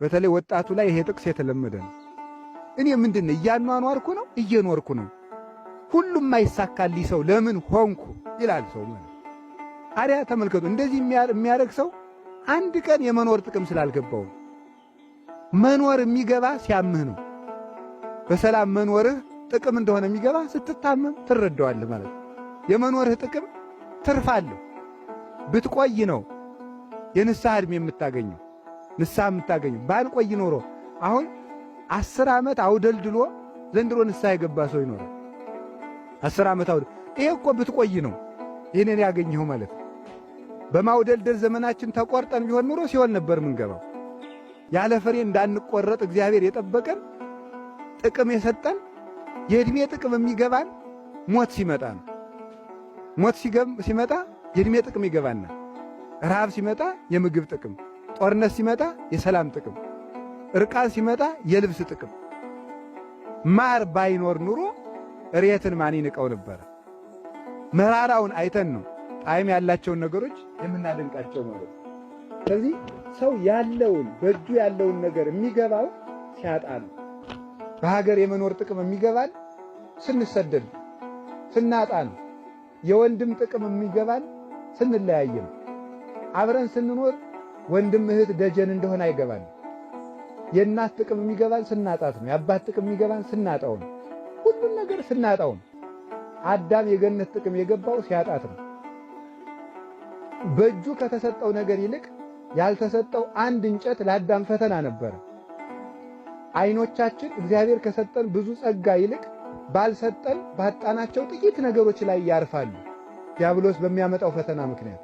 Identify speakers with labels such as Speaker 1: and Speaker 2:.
Speaker 1: በተለይ ወጣቱ ላይ ይሄ ጥቅስ የተለመደ ነው። እኔ ምንድነው እያኗኗርኩ ነው እየኖርኩ ነው፣ ሁሉም ማይሳካልኝ ሰው ለምን ሆንኩ ይላል ሰው ማለት። አሪያ ተመልከቱ፣ እንደዚህ የሚያደርግ ሰው አንድ ቀን የመኖር ጥቅም ስላልገባው። መኖር የሚገባ ሲያምህ ነው። በሰላም መኖርህ ጥቅም እንደሆነ የሚገባ ስትታመም ትረዳዋለህ ማለት ነው። የመኖርህ ጥቅም ትርፋለህ ብትቆይ ነው የንስሐ ዕድሜ የምታገኘው። ንስሐ የምታገኘው ባንቆይ ኖሮ አሁን 10 ዓመት አውደልድሎ ዘንድሮ ንስሐ የገባ ሰው ይኖራል። 10 ዓመት አውደል ይሄ እኮ ብትቆይ ነው ይሄንን ያገኘው ማለት ነው። በማውደልደል ዘመናችን ተቆርጠን ቢሆን ኑሮ ሲሆን ነበር ምንገባው። ያለ ፍሬ እንዳንቆረጥ እግዚአብሔር የጠበቀን ጥቅም የሰጠን የዕድሜ ጥቅም የሚገባን ሞት ሲመጣ ነው። ሞት ሲመጣ የዕድሜ ጥቅም ይገባናል። ረሃብ ሲመጣ የምግብ ጥቅም፣ ጦርነት ሲመጣ የሰላም ጥቅም፣ እርቃን ሲመጣ የልብስ ጥቅም። ማር ባይኖር ኑሮ እሬትን ማን ይንቀው ነበረ? መራራውን አይተን ነው ጣዕም ያላቸውን ነገሮች የምናደንቃቸው ማለት ነው። ስለዚህ ሰው ያለውን በእጁ ያለውን ነገር የሚገባው ሲያጣ ነው። በሀገር የመኖር ጥቅም የሚገባን ስንሰደድ ስናጣ ነው። የወንድም ጥቅም የሚገባን ስንለያየ ነው። አብረን ስንኖር ወንድም እህት ደጀን እንደሆነ አይገባን። የእናት ጥቅም የሚገባን ስናጣት ነው። የአባት ጥቅም የሚገባን ስናጣው ነው። ሁሉም ነገር ስናጣው ነው። አዳም የገነት ጥቅም የገባው ሲያጣት ነው። በእጁ ከተሰጠው ነገር ይልቅ ያልተሰጠው አንድ እንጨት ለአዳም ፈተና ነበረ። ዓይኖቻችን እግዚአብሔር ከሰጠን ብዙ ጸጋ ይልቅ ባልሰጠን ባጣናቸው ጥቂት ነገሮች ላይ ያርፋሉ፣ ዲያብሎስ በሚያመጣው ፈተና ምክንያት።